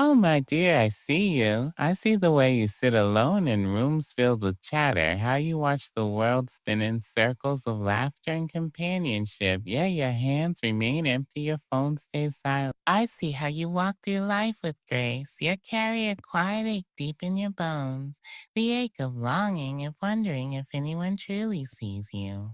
Oh, my dear, I see you. I see the way you sit alone in rooms filled with chatter, how you watch the world spin in circles of laughter and companionship. Yeah, your hands remain empty, your phone stays silent. I see how you walk through life with grace. You carry a quiet ache deep in your bones, the ache of longing, of wondering if anyone truly sees you.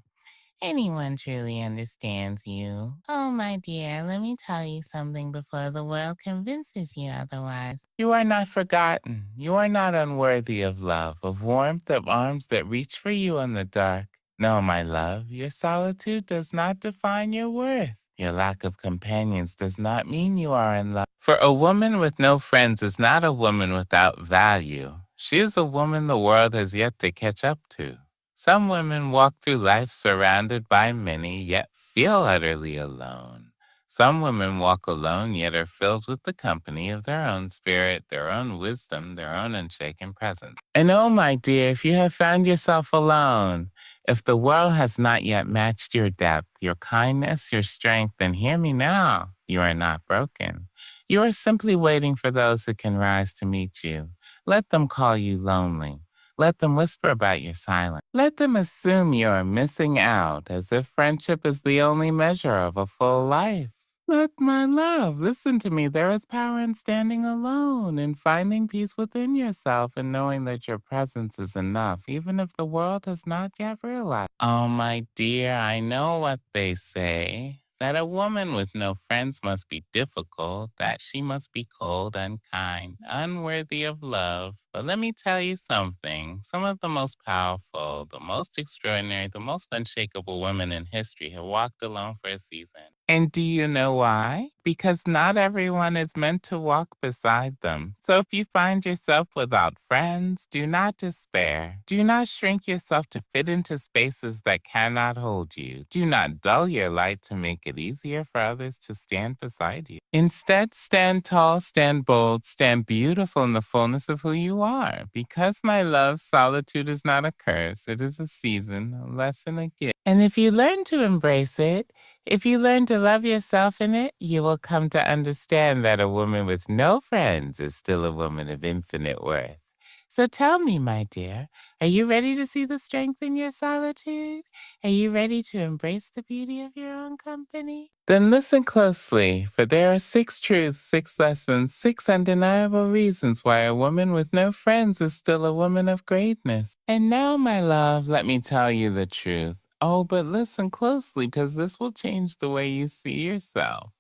Anyone truly understands you. Oh, my dear, let me tell you something before the world convinces you otherwise. You are not forgotten. You are not unworthy of love, of warmth, of arms that reach for you in the dark. No, my love, your solitude does not define your worth. Your lack of companions does not mean you are in love. For a woman with no friends is not a woman without value. She is a woman the world has yet to catch up to. Some women walk through life surrounded by many, yet feel utterly alone. Some women walk alone, yet are filled with the company of their own spirit, their own wisdom, their own unshaken presence. And oh, my dear, if you have found yourself alone, if the world has not yet matched your depth, your kindness, your strength, then hear me now. You are not broken. You are simply waiting for those who can rise to meet you. Let them call you lonely. Let them whisper about your silence. Let them assume you are missing out, as if friendship is the only measure of a full life. But my love, listen to me. There is power in standing alone and finding peace within yourself and knowing that your presence is enough, even if the world has not yet realized. Oh, my dear, I know what they say. That a woman with no friends must be difficult, that she must be cold, unkind, unworthy of love. But let me tell you something. Some of the most powerful, the most extraordinary, the most unshakable women in history have walked alone for a season. And do you know why? Because not everyone is meant to walk beside them. So if you find yourself without friends, do not despair. Do not shrink yourself to fit into spaces that cannot hold you. Do not dull your light to make it easier for others to stand beside you. Instead, stand tall, stand bold, stand beautiful in the fullness of who you are. Because, my love, solitude is not a curse, it is a season, a lesson, a gift. And if you learn to embrace it, if you learn to love yourself in it, you will come to understand that a woman with no friends is still a woman of infinite worth. So tell me, my dear, are you ready to see the strength in your solitude? Are you ready to embrace the beauty of your own company? Then listen closely, for there are 6 truths, 6 lessons, 6 undeniable reasons why a woman with no friends is still a woman of greatness. And now, my love, let me tell you the truth. Oh, but listen closely, because this will change the way you see yourself.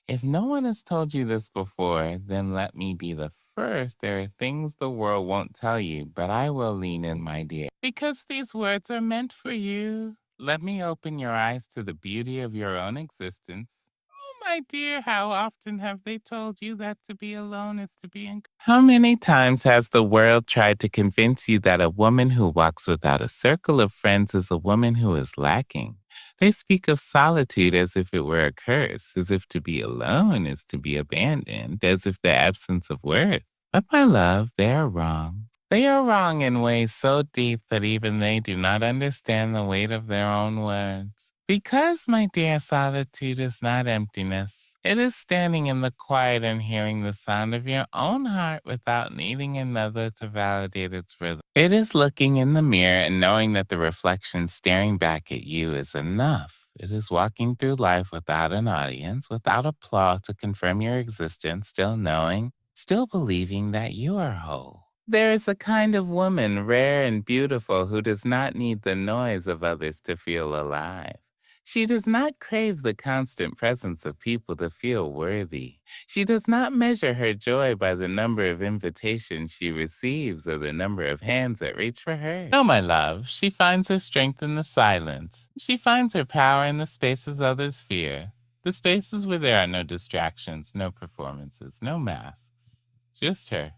If no one has told you this before, then let me be the first. There are things the world won't tell you, but I will lean in, my dear. Because these words are meant for you. Let me open your eyes to the beauty of your own existence. Oh, my dear, how often have they told you that to be alone is to be in? How many times has the world tried to convince you that a woman who walks without a circle of friends is a woman who is lacking? They speak of solitude as if it were a curse, as if to be alone is to be abandoned, as if the absence of worth. But my love, they are wrong. They are wrong in ways so deep that even they do not understand the weight of their own words. Because, my dear, solitude is not emptiness. It is standing in the quiet and hearing the sound of your own heart without needing another to validate its rhythm. It is looking in the mirror and knowing that the reflection staring back at you is enough. It is walking through life without an audience, without applause to confirm your existence, still knowing, still believing that you are whole. There is a kind of woman, rare and beautiful, who does not need the noise of others to feel alive. She does not crave the constant presence of people to feel worthy. She does not measure her joy by the number of invitations she receives or the number of hands that reach for her. No, my love, she finds her strength in the silence. She finds her power in the spaces others fear, the spaces where there are no distractions, no performances, no masks. Just her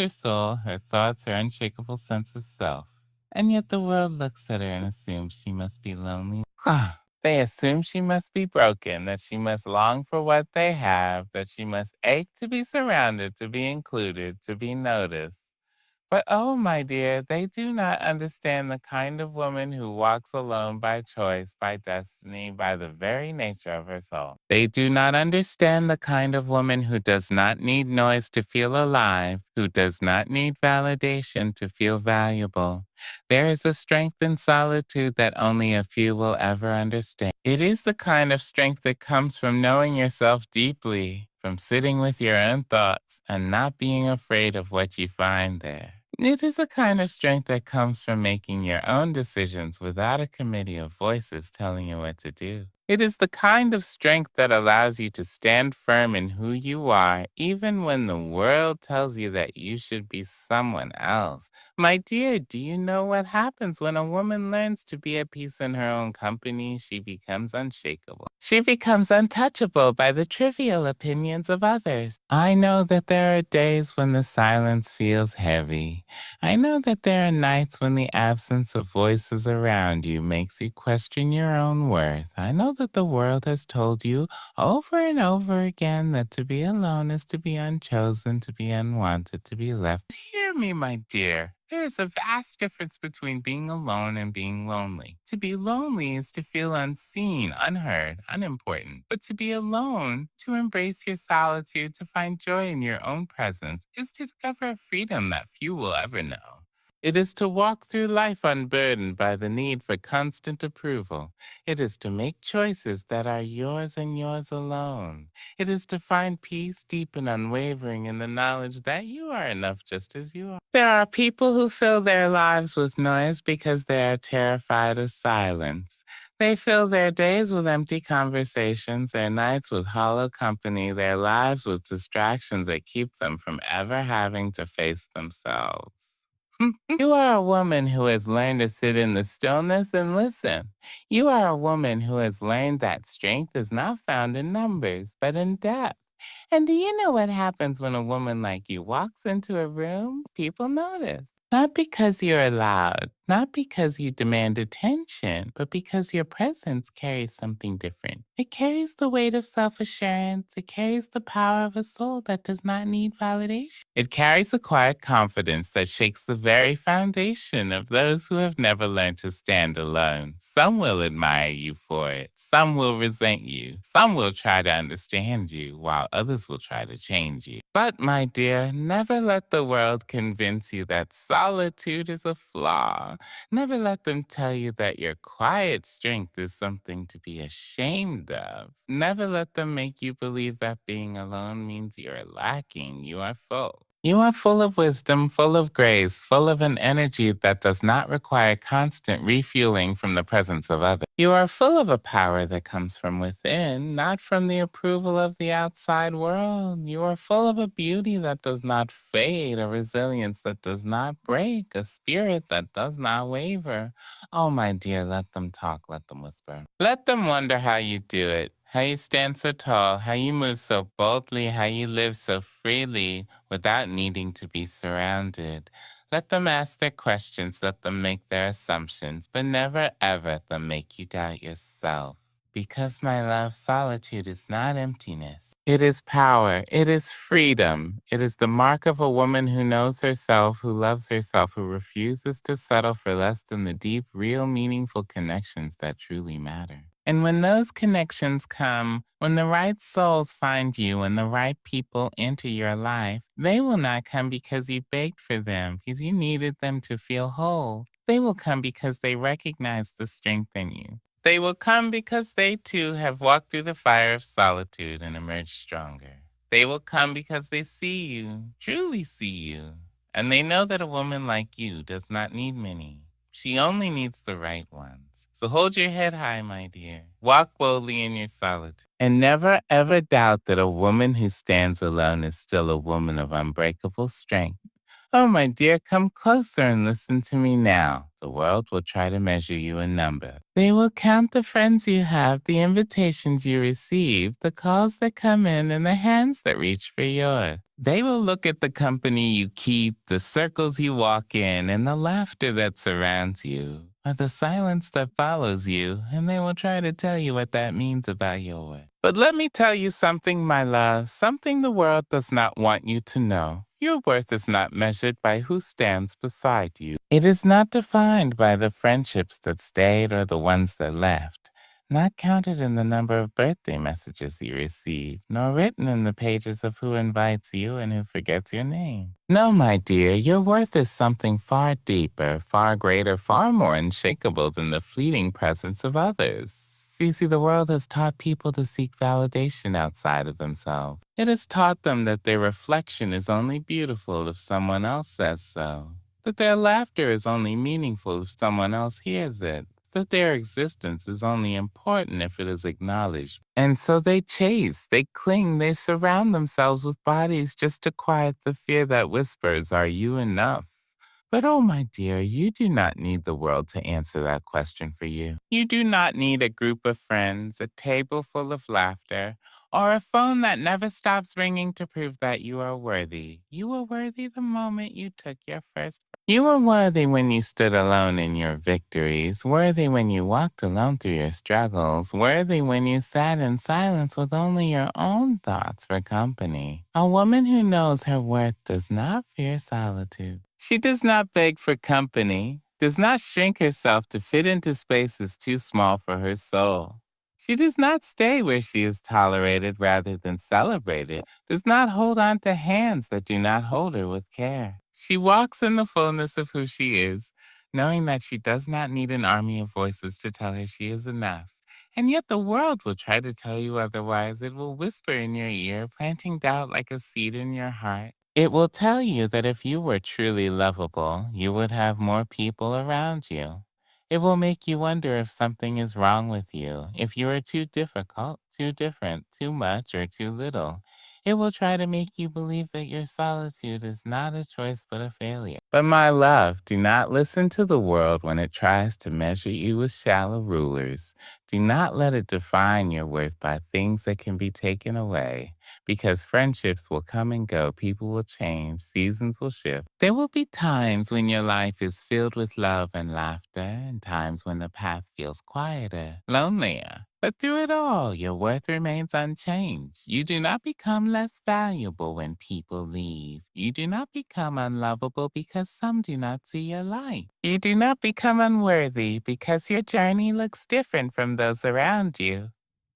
soul, her thoughts, her unshakable sense of self. And yet the world looks at her and assumes she must be lonely. They assume she must be broken, that she must long for what they have, that she must ache to be surrounded, to be included, to be noticed. But oh, my dear, they do not understand the kind of woman who walks alone by choice, by destiny, by the very nature of her soul. They do not understand the kind of woman who does not need noise to feel alive, who does not need validation to feel valuable. There is a strength in solitude that only a few will ever understand. It is the kind of strength that comes from knowing yourself deeply, from sitting with your own thoughts and not being afraid of what you find there. It is a kind of strength that comes from making your own decisions without a committee of voices telling you what to do. It is the kind of strength that allows you to stand firm in who you are, even when the world tells you that you should be someone else. My dear, do you know what happens when a woman learns to be at peace in her own company? She becomes unshakable. She becomes untouchable by the trivial opinions of others. I know that there are days when the silence feels heavy. I know that there are nights when the absence of voices around you makes you question your own worth. I know that the world has told you over and over again that to be alone is to be unchosen, to be unwanted, to be left. Hear me, my dear. There is a vast difference between being alone and being lonely. To be lonely is to feel unseen, unheard, unimportant. But to be alone, to embrace your solitude, to find joy in your own presence, is to discover a freedom that few will ever know. It is to walk through life unburdened by the need for constant approval. It is to make choices that are yours and yours alone. It is to find peace deep and unwavering in the knowledge that you are enough just as you are. There are people who fill their lives with noise because they are terrified of silence. They fill their days with empty conversations, their nights with hollow company, their lives with distractions that keep them from ever having to face themselves. You are a woman who has learned to sit in the stillness and listen. You are a woman who has learned that strength is not found in numbers, but in depth. And do you know what happens when a woman like you walks into a room? People notice. Not because you're loud, not because you demand attention, but because your presence carries something different. It carries the weight of self assurance. It carries the power of a soul that does not need validation. It carries a quiet confidence that shakes the very foundation of those who have never learned to stand alone. Some will admire you for it, some will resent you, some will try to understand you, while others will try to change you. But, my dear, never let the world convince you that solitude is a flaw. Never let them tell you that your quiet strength is something to be ashamed of. Never let them make you believe that being alone means you're lacking. You are full. You are full of wisdom, full of grace, full of an energy that does not require constant refueling from the presence of others. You are full of a power that comes from within, not from the approval of the outside world. You are full of a beauty that does not fade, a resilience that does not break, a spirit that does not waver. Oh, my dear, let them talk, let them whisper. Let them wonder how you do it, how you stand so tall, how you move so boldly, how you live so freely without needing to be surrounded. Let them ask their questions, let them make their assumptions, but never ever let them make you doubt yourself. Because, my love, solitude is not emptiness. It is power. It is freedom. It is the mark of a woman who knows herself, who loves herself, who refuses to settle for less than the deep, real, meaningful connections that truly matter. And when those connections come, when the right souls find you and the right people enter your life, they will not come because you begged for them, because you needed them to feel whole. They will come because they recognize the strength in you. They will come because they too have walked through the fire of solitude and emerged stronger. They will come because they see you, truly see you, and they know that a woman like you does not need many. She only needs the right ones. So hold your head high, my dear. Walk boldly in your solitude. And never ever doubt that a woman who stands alone is still a woman of unbreakable strength. Oh, my dear, come closer and listen to me now. The world will try to measure you in number. They will count the friends you have, the invitations you receive, the calls that come in, and the hands that reach for yours. They will look at the company you keep, the circles you walk in, and the laughter that surrounds you. or the silence that follows you, and they will try to tell you what that means about your worth. But let me tell you something, my love, something the world does not want you to know. Your worth is not measured by who stands beside you. It is not defined by the friendships that stayed or the ones that left. Not counted in the number of birthday messages you receive, nor written in the pages of who invites you and who forgets your name. No, my dear, your worth is something far deeper, far greater, far more unshakable than the fleeting presence of others. You see, the world has taught people to seek validation outside of themselves. It has taught them that their reflection is only beautiful if someone else says so, that their laughter is only meaningful if someone else hears it, that their existence is only important if it is acknowledged. And so they chase, they cling, they surround themselves with bodies just to quiet the fear that whispers, "Are you enough?" But oh, my dear, you do not need the world to answer that question for you. You do not need a group of friends, a table full of laughter, or a phone that never stops ringing to prove that you are worthy. You were worthy the moment you took your first. You were worthy when you stood alone in your victories, worthy when you walked alone through your struggles, worthy when you sat in silence with only your own thoughts for company. A woman who knows her worth does not fear solitude. She does not beg for company, does not shrink herself to fit into spaces too small for her soul. She does not stay where she is tolerated rather than celebrated, does not hold on to hands that do not hold her with care. She walks in the fullness of who she is, knowing that she does not need an army of voices to tell her she is enough. And yet the world will try to tell you otherwise. It will whisper in your ear, planting doubt like a seed in your heart. It will tell you that if you were truly lovable, you would have more people around you. It will make you wonder if something is wrong with you, if you are too difficult, too different, too much, or too little. It will try to make you believe that your solitude is not a choice but a failure. But my love, do not listen to the world when it tries to measure you with shallow rulers. Do not let it define your worth by things that can be taken away. Because friendships will come and go, people will change, seasons will shift. There will be times when your life is filled with love and laughter, and times when the path feels quieter, lonelier. But through it all, your worth remains unchanged. You do not become less valuable when people leave. You do not become unlovable because some do not see your light. You do not become unworthy because your journey looks different from those around you.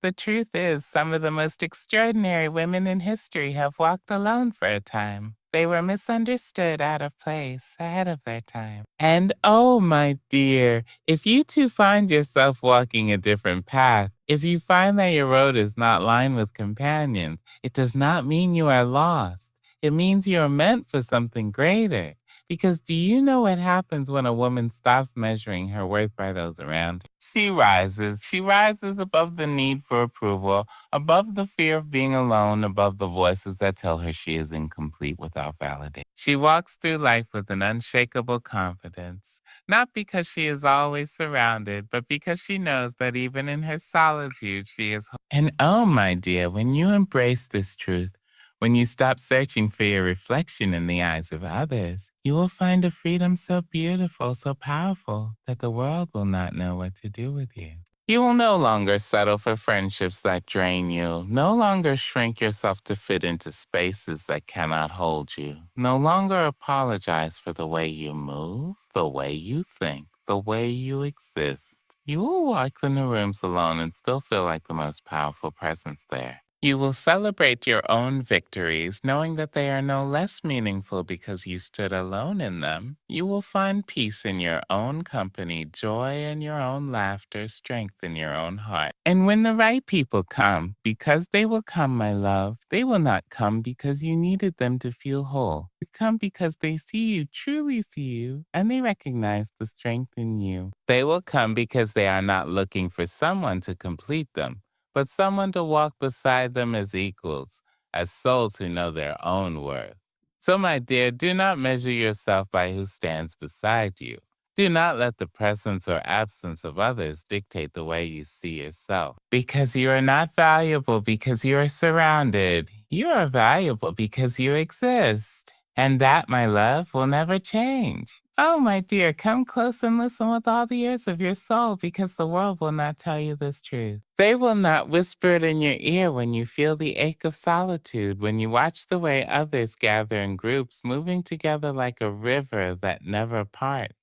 The truth is, some of the most extraordinary women in history have walked alone for a time. They were misunderstood, out of place, ahead of their time. And oh, my dear, if you too find yourself walking a different path, if you find that your road is not lined with companions, it does not mean you are lost. It means you are meant for something greater. Because do you know what happens when a woman stops measuring her worth by those around her? She rises. She rises above the need for approval, above the fear of being alone, above the voices that tell her she is incomplete without validation. She walks through life with an unshakable confidence, not because she is always surrounded, but because she knows that even in her solitude, she is whole. And oh, my dear, when you embrace this truth, when you stop searching for your reflection in the eyes of others, you will find a freedom so beautiful, so powerful, that the world will not know what to do with you. You will no longer settle for friendships that drain you, no longer shrink yourself to fit into spaces that cannot hold you, no longer apologize for the way you move, the way you think, the way you exist. You will walk in the rooms alone and still feel like the most powerful presence there. You will celebrate your own victories, knowing that they are no less meaningful because you stood alone in them. You will find peace in your own company, joy in your own laughter, strength in your own heart. And when the right people come, because they will come, my love, they will not come because you needed them to feel whole. They come because they see you, truly see you, and they recognize the strength in you. They will come because they are not looking for someone to complete them, but someone to walk beside them as equals, as souls who know their own worth. So, my dear, do not measure yourself by who stands beside you. Do not let the presence or absence of others dictate the way you see yourself. Because you are not valuable because you are surrounded. You are valuable because you exist. And that, my love, will never change. Oh, my dear, come close and listen with all the ears of your soul because the world will not tell you this truth. They will not whisper it in your ear when you feel the ache of solitude, when you watch the way others gather in groups, moving together like a river that never parts.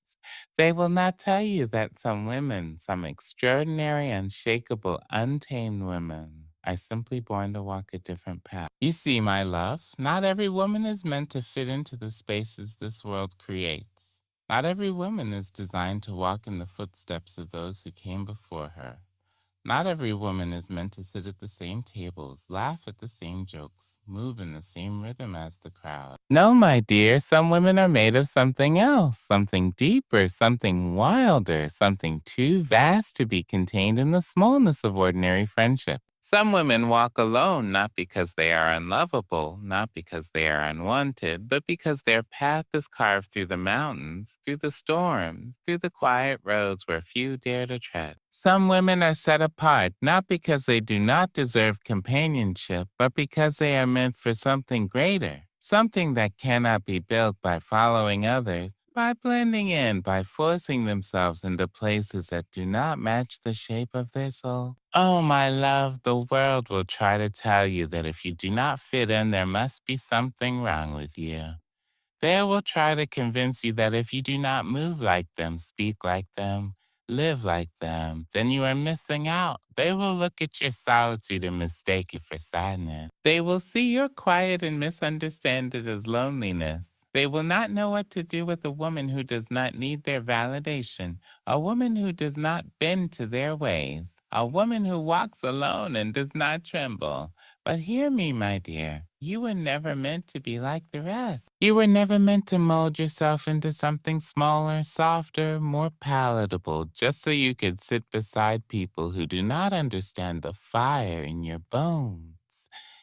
They will not tell you that some women, some extraordinary, unshakable, untamed women, are simply born to walk a different path. You see, my love, not every woman is meant to fit into the spaces this world creates. Not every woman is designed to walk in the footsteps of those who came before her. Not every woman is meant to sit at the same tables, laugh at the same jokes, move in the same rhythm as the crowd. No, my dear, some women are made of something else, something deeper, something wilder, something too vast to be contained in the smallness of ordinary friendship. Some women walk alone not because they are unlovable, not because they are unwanted, but because their path is carved through the mountains, through the storms, through the quiet roads where few dare to tread. Some women are set apart not because they do not deserve companionship, but because they are meant for something greater, something that cannot be built by following others, by blending in, by forcing themselves into places that do not match the shape of their soul. Oh, my love, the world will try to tell you that if you do not fit in, there must be something wrong with you. They will try to convince you that if you do not move like them, speak like them, live like them, then you are missing out. They will look at your solitude and mistake it for sadness. They will see your quiet and misunderstand it as loneliness. They will not know what to do with a woman who does not need their validation, a woman who does not bend to their ways, a woman who walks alone and does not tremble. But hear me, my dear. You were never meant to be like the rest. You were never meant to mold yourself into something smaller, softer, more palatable, just so you could sit beside people who do not understand the fire in your bones.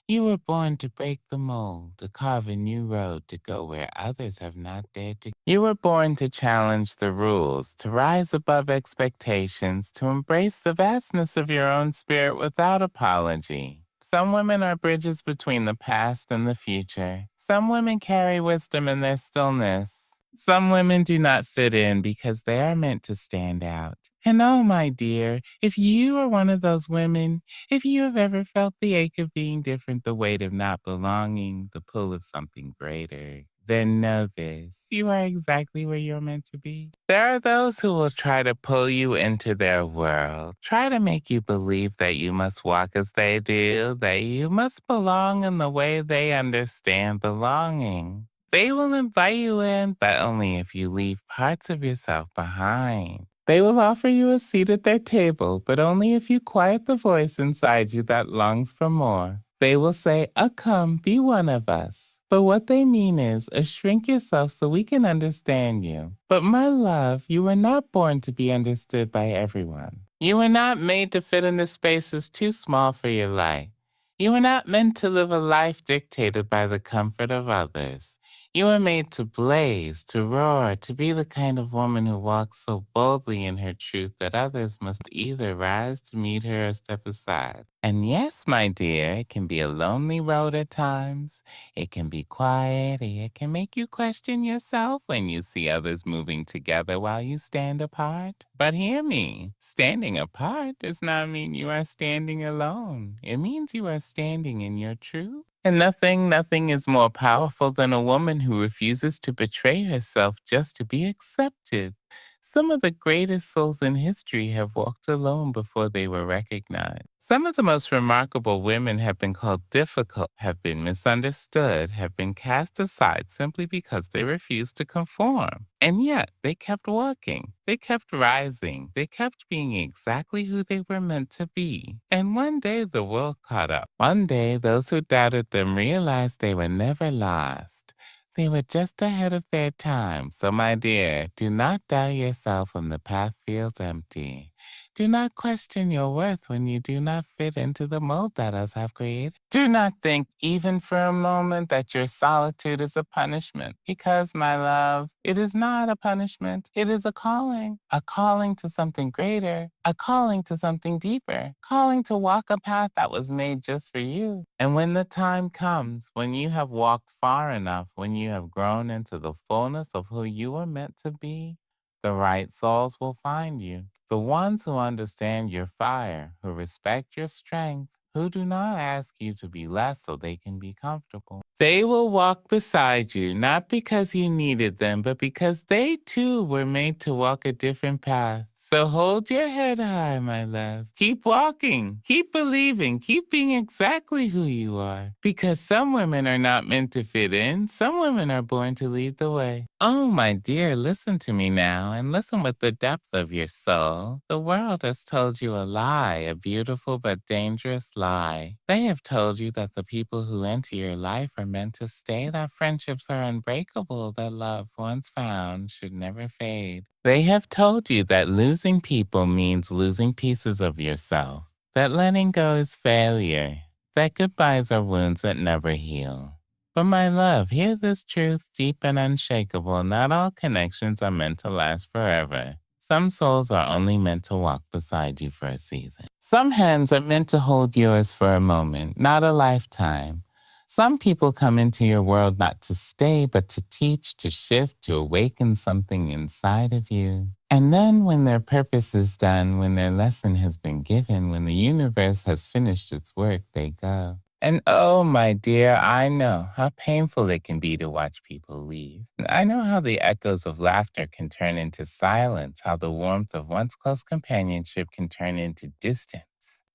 You were born to break the mold, to carve a new road, to go where others have not dared to. You were born to challenge the rules, to rise above expectations, to embrace the vastness of your own spirit without apology. Some women are bridges between the past and the future. Some women carry wisdom in their stillness. Some women do not fit in because they are meant to stand out. And oh, my dear, if you are one of those women, if you have ever felt the ache of being different, the weight of not belonging, the pull of something greater, then know this. You are exactly where you're meant to be. There are those who will try to pull you into their world, try to make you believe that you must walk as they do, that you must belong in the way they understand belonging. They will invite you in, but only if you leave parts of yourself behind. They will offer you a seat at their table, but only if you quiet the voice inside you that longs for more. They will say, come, be one of us. But what they mean is, shrink yourself so we can understand you. But my love, you were not born to be understood by everyone. You were not made to fit into spaces too small for your life. You were not meant to live a life dictated by the comfort of others. You were made to blaze, to roar, to be the kind of woman who walks so boldly in her truth that others must either rise to meet her or step aside. And yes, my dear, it can be a lonely road at times. It can be quiet. It can make you question yourself when you see others moving together while you stand apart. But hear me, standing apart does not mean you are standing alone. It means you are standing in your truth. And nothing is more powerful than a woman who refuses to betray herself just to be accepted. Some of the greatest souls in history have walked alone before they were recognized. Some of the most remarkable women have been called difficult, have been misunderstood, have been cast aside simply because they refused to conform. And yet, they kept walking, they kept rising, they kept being exactly who they were meant to be. And one day, the world caught up. One day, those who doubted them realized they were never lost. They were just ahead of their time. So, my dear, do not doubt yourself when the path feels empty. Do not question your worth when you do not fit into the mold that others have created. Do not think even for a moment that your solitude is a punishment, because, my love, it is not a punishment. It is a calling to something greater, a calling to something deeper, calling to walk a path that was made just for you. And when the time comes, when you have walked far enough, when you have grown into the fullness of who you were meant to be, the right souls will find you. The ones who understand your fire, who respect your strength, who do not ask you to be less so they can be comfortable. They will walk beside you, not because you needed them, but because they too were made to walk a different path. So hold your head high, my love. Keep walking, keep believing, keep being exactly who you are. Because some women are not meant to fit in, some women are born to lead the way. Oh, my dear, listen to me now and listen with the depth of your soul. The world has told you a lie, a beautiful but dangerous lie. They have told you that the people who enter your life are meant to stay, that friendships are unbreakable, that love once found should never fade. They have told you that losing people means losing pieces of yourself, that letting go is failure, that goodbyes are wounds that never heal. But my love, hear this truth deep and unshakable. Not all connections are meant to last forever. Some souls are only meant to walk beside you for a season. Some hands are meant to hold yours for a moment, not a lifetime. Some people come into your world not to stay, but to teach, to shift, to awaken something inside of you. And then when their purpose is done, when their lesson has been given, when the universe has finished its work, they go. And oh, my dear, I know how painful it can be to watch people leave. I know how the echoes of laughter can turn into silence, how the warmth of once close companionship can turn into distance.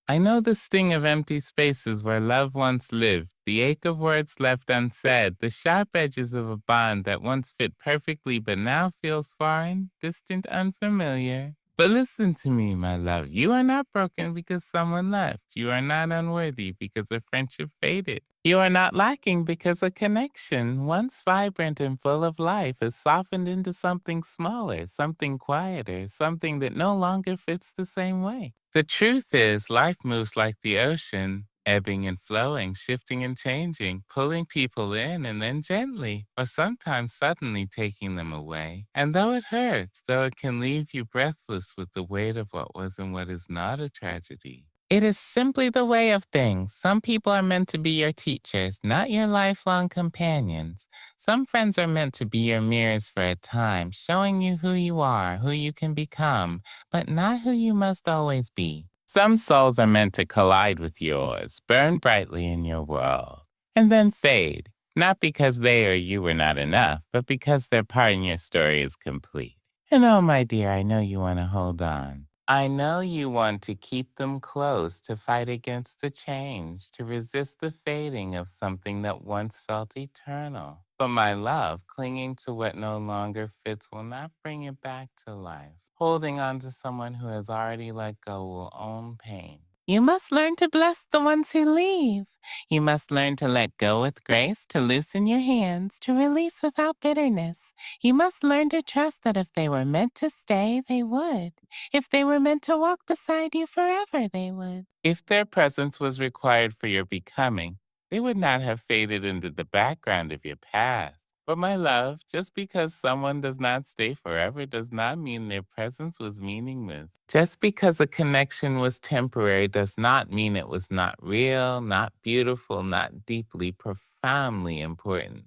I know the sting of empty spaces where love once lived, the ache of words left unsaid, the sharp edges of a bond that once fit perfectly but now feels foreign, distant, unfamiliar. But listen to me, my love. You are not broken because someone left. You are not unworthy because a friendship faded. You are not lacking because a connection, once vibrant and full of life, is softened into something smaller, something quieter, something that no longer fits the same way. The truth is, life moves like the ocean, ebbing and flowing, shifting and changing, pulling people in and then gently, or sometimes suddenly taking them away. And though it hurts, though it can leave you breathless with the weight of what was and what is not a tragedy, it is simply the way of things. Some people are meant to be your teachers, not your lifelong companions. Some friends are meant to be your mirrors for a time, showing you who you are, who you can become, but not who you must always be. Some souls are meant to collide with yours, burn brightly in your world, and then fade, not because they or you were not enough, but because their part in your story is complete. And oh, my dear, I know you want to hold on. I know you want to keep them close, to fight against the change, to resist the fading of something that once felt eternal. But my love, clinging to what no longer fits will not bring it back to life. Holding on to someone who has already let go will own pain. You must learn to bless the ones who leave. You must learn to let go with grace, to loosen your hands, to release without bitterness. You must learn to trust that if they were meant to stay, they would. If they were meant to walk beside you forever, they would. If their presence was required for your becoming, they would not have faded into the background of your past. But my love, just because someone does not stay forever does not mean their presence was meaningless. Just because a connection was temporary does not mean it was not real, not beautiful, not deeply, profoundly important.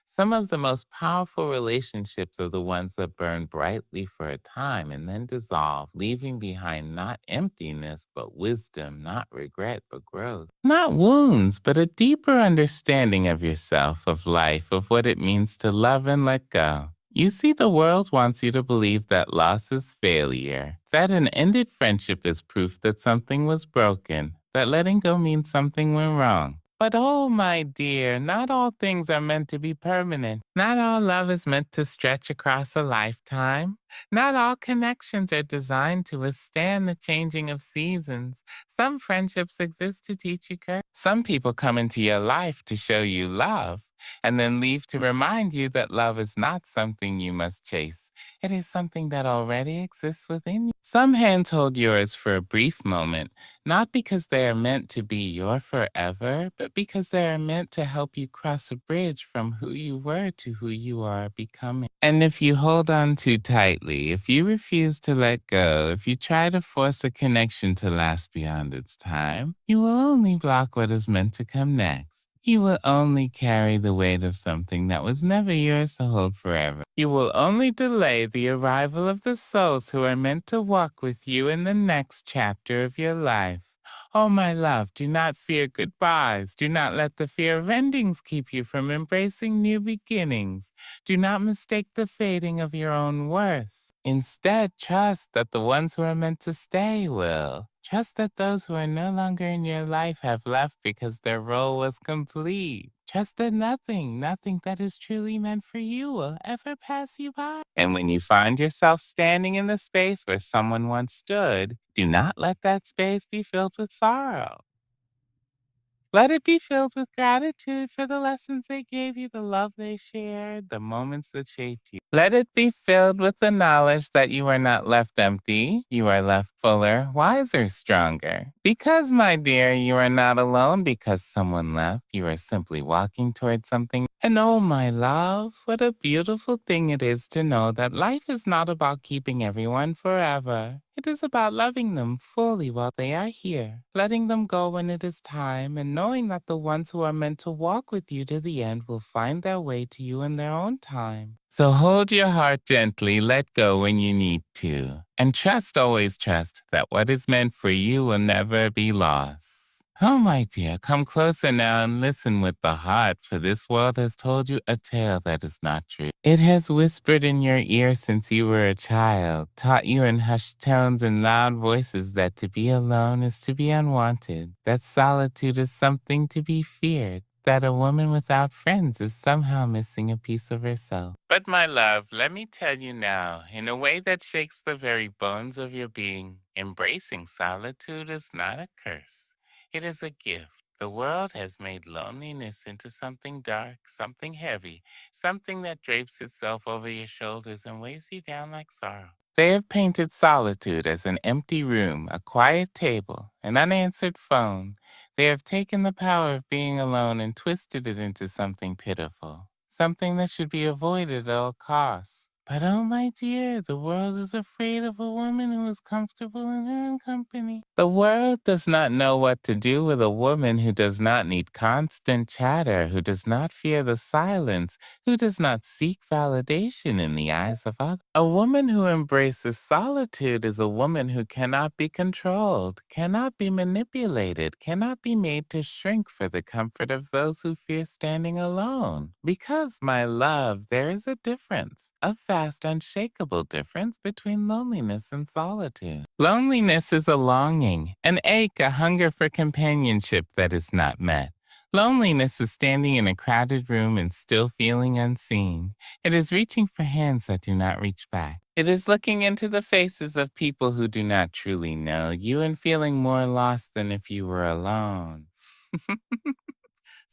Some of the most powerful relationships are the ones that burn brightly for a time and then dissolve, leaving behind not emptiness, but wisdom, not regret, but growth. Not wounds, but a deeper understanding of yourself, of life, of what it means to love and let go. You see, the world wants you to believe that loss is failure, that an ended friendship is proof that something was broken, that letting go means something went wrong. But oh, my dear, not all things are meant to be permanent. Not all love is meant to stretch across a lifetime. Not all connections are designed to withstand the changing of seasons. Some friendships exist to teach you courage. Some people come into your life to show you love. and then leave to remind you that love is not something you must chase. It is something that already exists within you. Some hands hold yours for a brief moment, not because they are meant to be your forever, but because they are meant to help you cross a bridge from who you were to who you are becoming. And if you hold on too tightly, if you refuse to let go, if you try to force a connection to last beyond its time, you will only block what is meant to come next. You will only carry the weight of something that was never yours to hold forever. You will only delay the arrival of the souls who are meant to walk with you in the next chapter of your life. Oh, my love, do not fear goodbyes. Do not let the fear of endings keep you from embracing new beginnings. Do not mistake the fading of your own worth. Instead, trust that the ones who are meant to stay will. Trust that those who are no longer in your life have left because their role was complete. Trust that nothing that is truly meant for you will ever pass you by. And when you find yourself standing in the space where someone once stood, do not let that space be filled with sorrow. Let it be filled with gratitude for the lessons they gave you, the love they shared, the moments that shaped you. Let it be filled with the knowledge that you are not left empty, you are left fuller, wiser, stronger. Because, my dear, you are not alone because someone left. You are simply walking towards something. And oh, my love, what a beautiful thing it is to know that life is not about keeping everyone forever. It is about loving them fully while they are here, letting them go when it is time, and knowing that the ones who are meant to walk with you to the end will find their way to you in their own time. So hold your heart gently, let go when you need to, and trust, always trust, that what is meant for you will never be lost. Oh, my dear, come closer now and listen with the heart, for this world has told you a tale that is not true. It has whispered in your ear since you were a child, taught you in hushed tones and loud voices that to be alone is to be unwanted, that solitude is something to be feared, that a woman without friends is somehow missing a piece of herself. But, my love, let me tell you now, in a way that shakes the very bones of your being, embracing solitude is not a curse. It is a gift. The world has made loneliness into something dark, something heavy, something that drapes itself over your shoulders and weighs you down like sorrow. They have painted solitude as an empty room, a quiet table, an unanswered phone. They have taken the power of being alone and twisted it into something pitiful, something that should be avoided at all costs. But oh, my dear, the world is afraid of a woman who is comfortable in her own company. The world does not know what to do with a woman who does not need constant chatter, who does not fear the silence, who does not seek validation in the eyes of others. A woman who embraces solitude is a woman who cannot be controlled, cannot be manipulated, cannot be made to shrink for the comfort of those who fear standing alone. Because, my love, there is a difference, a vast, unshakable difference between loneliness and solitude. Loneliness is a longing, an ache, a hunger for companionship that is not met. Loneliness is standing in a crowded room and still feeling unseen. It is reaching for hands that do not reach back. It is looking into the faces of people who do not truly know you and feeling more lost than if you were alone.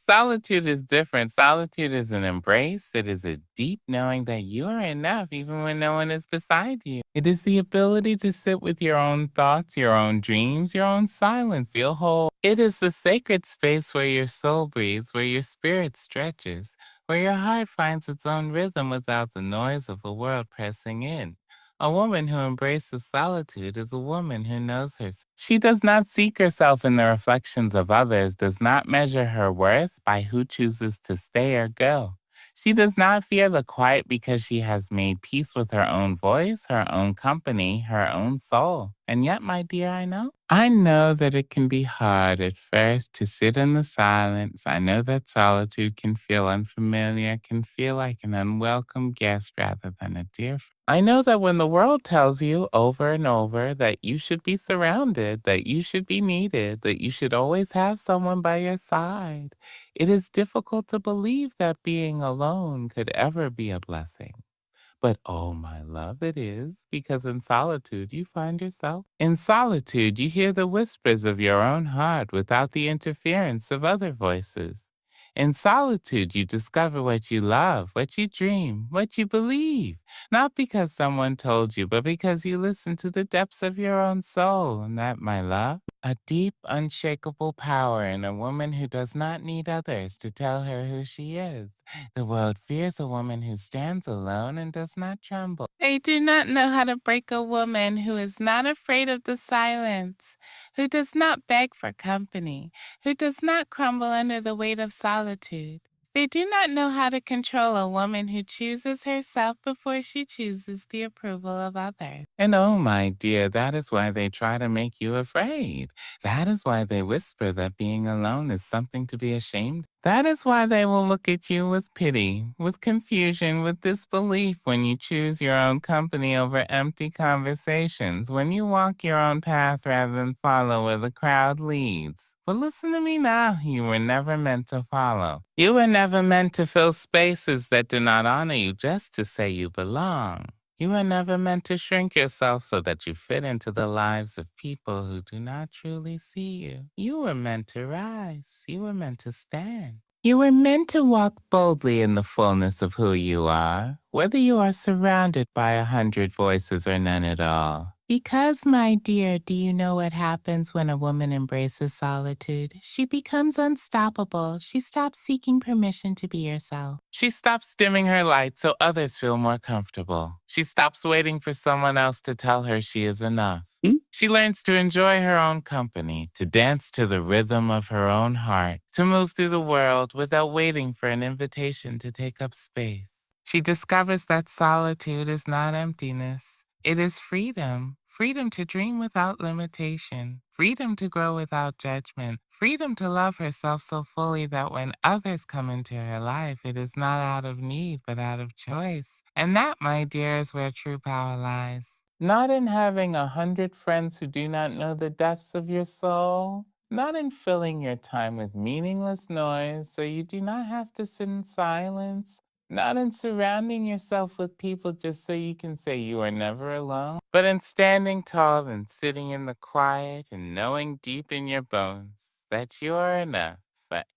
Solitude is different. Solitude is an embrace. It is a deep knowing that you are enough even when no one is beside you. It is the ability to sit with your own thoughts, your own dreams, your own silence, feel whole. It is the sacred space where your soul breathes, where your spirit stretches, where your heart finds its own rhythm without the noise of the world pressing in. A woman who embraces solitude is a woman who knows herself. She does not seek herself in the reflections of others, does not measure her worth by who chooses to stay or go. She does not fear the quiet because she has made peace with her own voice, her own company, her own soul. And yet, my dear, I know that it can be hard at first to sit in the silence. I know that solitude can feel unfamiliar, can feel like an unwelcome guest rather than a dear friend. I know that when the world tells you over and over that you should be surrounded, that you should be needed, that you should always have someone by your side, it is difficult to believe that being alone could ever be a blessing. But oh, my love, it is, because in solitude you find yourself. In solitude, you hear the whispers of your own heart without the interference of other voices. In solitude, you discover what you love, what you dream, what you believe, not because someone told you, but because you listen to the depths of your own soul. And that, my love, a deep, unshakable power in a woman who does not need others to tell her who she is. The world fears a woman who stands alone and does not tremble. They do not know how to break a woman who is not afraid of the silence, who does not beg for company, who does not crumble under the weight of solitude. They do not know how to control a woman who chooses herself before she chooses the approval of others. And oh, my dear, that is why they try to make you afraid. That is why they whisper that being alone is something to be ashamed. That is why they will look at you with pity, with confusion, with disbelief when you choose your own company over empty conversations, when you walk your own path rather than follow where the crowd leads. But listen to me now, you were never meant to follow. You were never meant to fill spaces that do not honor you just to say you belong. You were never meant to shrink yourself so that you fit into the lives of people who do not truly see you. You were meant to rise. You were meant to stand. You were meant to walk boldly in the fullness of who you are, whether you are surrounded by 100 voices or none at all. Because, my dear, do you know what happens when a woman embraces solitude? She becomes unstoppable. She stops seeking permission to be herself. She stops dimming her light so others feel more comfortable. She stops waiting for someone else to tell her she is enough. She learns to enjoy her own company, to dance to the rhythm of her own heart, to move through the world without waiting for an invitation to take up space. She discovers that solitude is not emptiness. It is freedom. Freedom to dream without limitation. Freedom to grow without judgment. Freedom to love herself so fully that when others come into her life, it is not out of need, but out of choice. And that, my dear, is where true power lies. Not in having 100 friends who do not know the depths of your soul. Not in filling your time with meaningless noise so you do not have to sit in silence. Not in surrounding yourself with people just so you can say you are never alone, but in standing tall and sitting in the quiet and knowing deep in your bones that you are enough.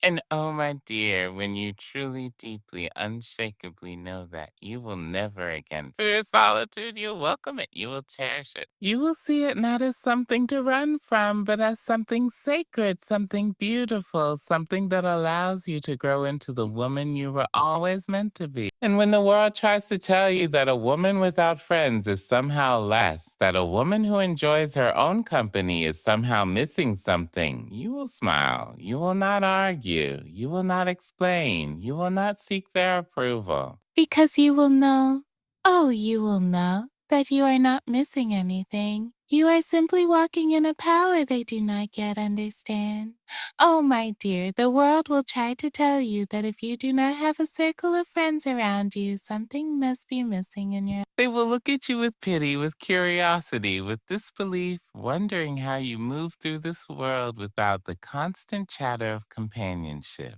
And oh, my dear, when you truly, deeply, unshakably know that you will never again fear solitude, you'll welcome it, you will cherish it. You will see it not as something to run from, but as something sacred, something beautiful, something that allows you to grow into the woman you were always meant to be. And when the world tries to tell you that a woman without friends is somehow less, that a woman who enjoys her own company is somehow missing something, you will smile. You will not argue. You will not explain. You will not seek their approval. Because you will know, oh, you will know that you are not missing anything. You are simply walking in a power they do not yet understand. Oh, my dear, the world will try to tell you that if you do not have a circle of friends around you, something must be missing in your. They will look at you with pity, with curiosity, with disbelief, wondering how you move through this world without the constant chatter of companionship.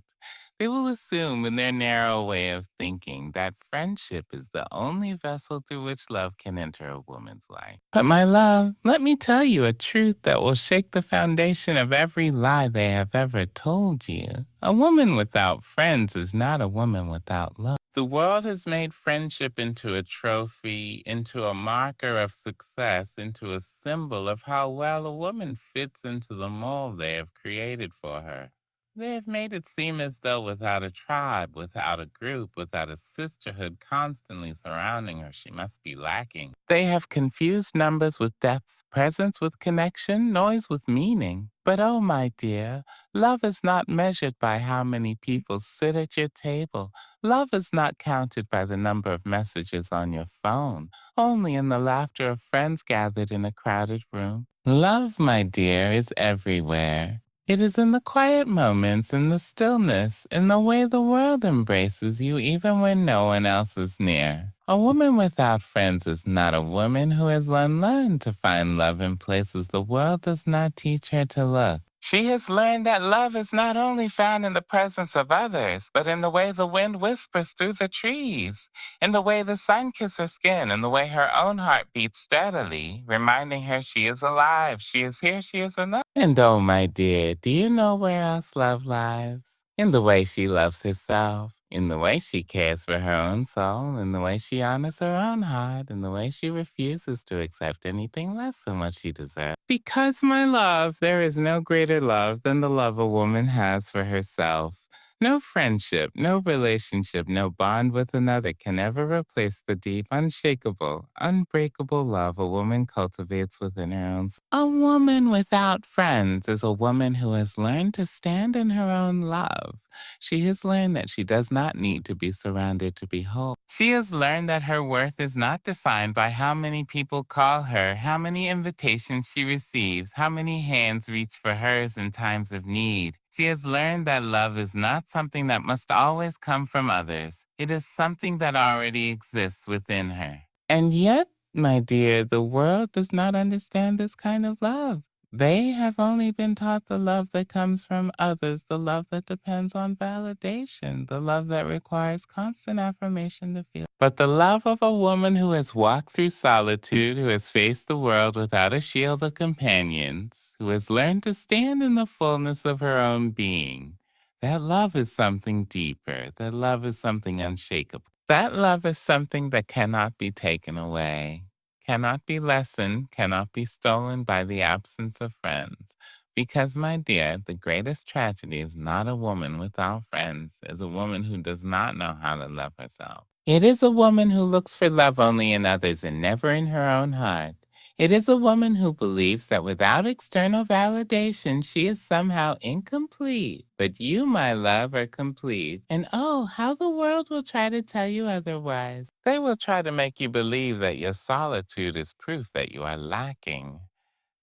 They will assume, in their narrow way of thinking, that friendship is the only vessel through which love can enter a woman's life. But, my love, let me tell you a truth that will shake the foundation of every lie they have ever told you. A woman without friends is not a woman without love. The world has made friendship into a trophy, into a marker of success, into a symbol of how well a woman fits into the mold they have created for her. They have made it seem as though without a tribe, without a group, without a sisterhood constantly surrounding her, she must be lacking. They have confused numbers with depth, presence with connection, noise with meaning. But oh, my dear, love is not measured by how many people sit at your table. Love is not counted by the number of messages on your phone, only in the laughter of friends gathered in a crowded room. Love, my dear, is everywhere. It is in the quiet moments, in the stillness, in the way the world embraces you even when no one else is near. A woman without friends is not a woman who has unlearned to find love in places the world does not teach her to look. She has learned that love is not only found in the presence of others, but in the way the wind whispers through the trees, in the way the sun kisses her skin, in the way her own heart beats steadily, reminding her she is alive, she is here, she is enough. And oh, my dear, do you know where else love lives? In the way she loves herself, in the way she cares for her own soul, in the way she honors her own heart, in the way she refuses to accept anything less than what she deserves. Because, my love, there is no greater love than the love a woman has for herself. No friendship, no relationship, no bond with another can ever replace the deep, unshakable, unbreakable love a woman cultivates within her own. A woman without friends is a woman who has learned to stand in her own love. She has learned that she does not need to be surrounded to be whole. She has learned that her worth is not defined by how many people call her, how many invitations she receives, how many hands reach for hers in times of need. She has learned that love is not something that must always come from others. It is something that already exists within her. And yet, my dear, the world does not understand this kind of love. They have only been taught the love that comes from others, the love that depends on validation, the love that requires constant affirmation to feel. But the love of a woman who has walked through solitude, who has faced the world without a shield of companions, who has learned to stand in the fullness of her own being, that love is something deeper. That love is something unshakable. That love is something that cannot be taken away, cannot be lessened, cannot be stolen by the absence of friends. Because, my dear, the greatest tragedy is not a woman without friends, is a woman who does not know how to love herself. It is a woman who looks for love only in others and never in her own heart. It is a woman who believes that without external validation, she is somehow incomplete. But you, my love, are complete. And oh, how the world will try to tell you otherwise. They will try to make you believe that your solitude is proof that you are lacking.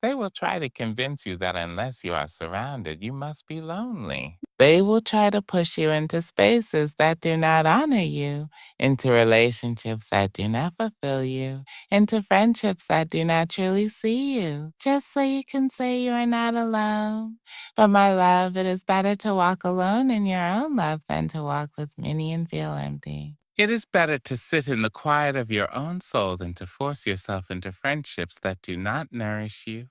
They will try to convince you that unless you are surrounded, you must be lonely. They will try to push you into spaces that do not honor you, into relationships that do not fulfill you, into friendships that do not truly see you, just so you can say you are not alone. But my love, it is better to walk alone in your own love than to walk with many and feel empty. It is better to sit in the quiet of your own soul than to force yourself into friendships that do not nourish you.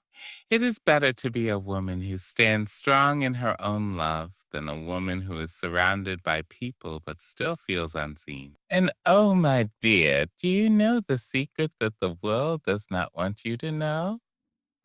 It is better to be a woman who stands strong in her own love than a woman who is surrounded by people but still feels unseen. And oh, my dear, do you know the secret that the world does not want you to know?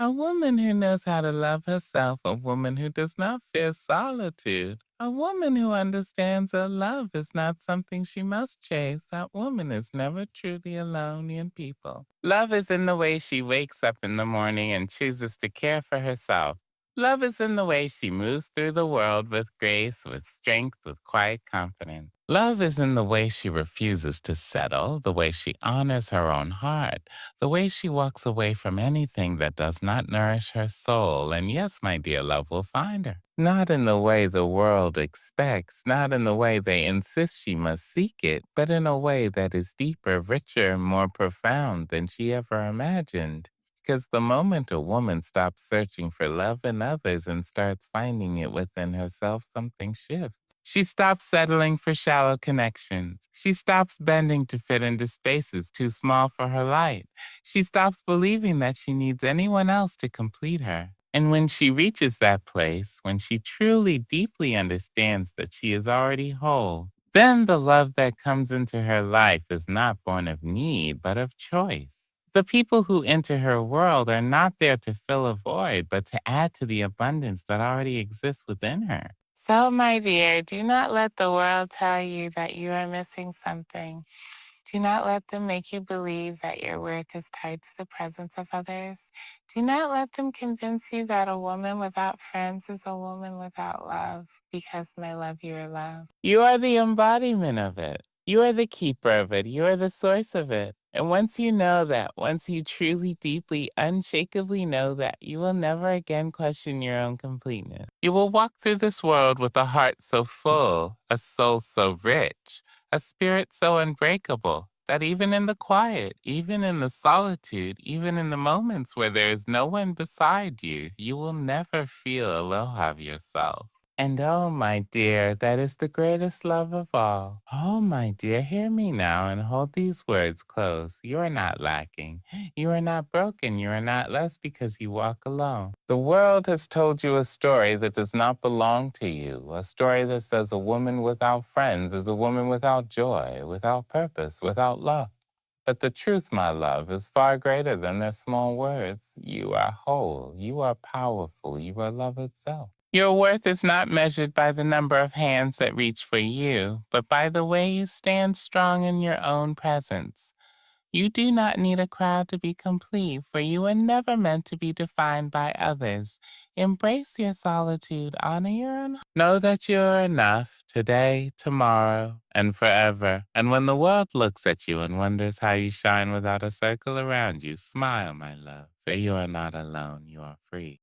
A woman who knows how to love herself, a woman who does not fear solitude, a woman who understands that love is not something she must chase. That woman is never truly alone in people. Love is in the way she wakes up in the morning and chooses to care for herself. Love is in the way she moves through the world with grace, with strength, with quiet confidence. Love is in the way she refuses to settle, the way she honors her own heart, the way she walks away from anything that does not nourish her soul. And yes, my dear, love will find her. Not in the way the world expects, not in the way they insist she must seek it, but in a way that is deeper, richer, more profound than she ever imagined. Because the moment a woman stops searching for love in others and starts finding it within herself, something shifts. She stops settling for shallow connections. She stops bending to fit into spaces too small for her light. She stops believing that she needs anyone else to complete her. And when she reaches that place, when she truly deeply understands that she is already whole, then the love that comes into her life is not born of need, but of choice. The people who enter her world are not there to fill a void, but to add to the abundance that already exists within her. So, my dear, do not let the world tell you that you are missing something. Do not let them make you believe that your worth is tied to the presence of others. Do not let them convince you that a woman without friends is a woman without love, because, my love, you are love. You are the embodiment of it. You are the keeper of it. You are the source of it. And once you know that, once you truly, deeply, unshakably know that, you will never again question your own completeness. You will walk through this world with a heart so full, a soul so rich, a spirit so unbreakable that even in the quiet, even in the solitude, even in the moments where there is no one beside you, you will never feel aloha of yourself. And oh, my dear, that is the greatest love of all. Oh, my dear, hear me now and hold these words close. You are not lacking. You are not broken. You are not less because you walk alone. The world has told you a story that does not belong to you, a story that says a woman without friends is a woman without joy, without purpose, without love. But the truth, my love, is far greater than their small words. You are whole. You are powerful. You are love itself. Your worth is not measured by the number of hands that reach for you, but by the way you stand strong in your own presence. You do not need a crowd to be complete, for you were never meant to be defined by others. Embrace your solitude, honor your own. Know that you are enough today, tomorrow, and forever. And when the world looks at you and wonders how you shine without a circle around you, smile, my love, for you are not alone, you are free.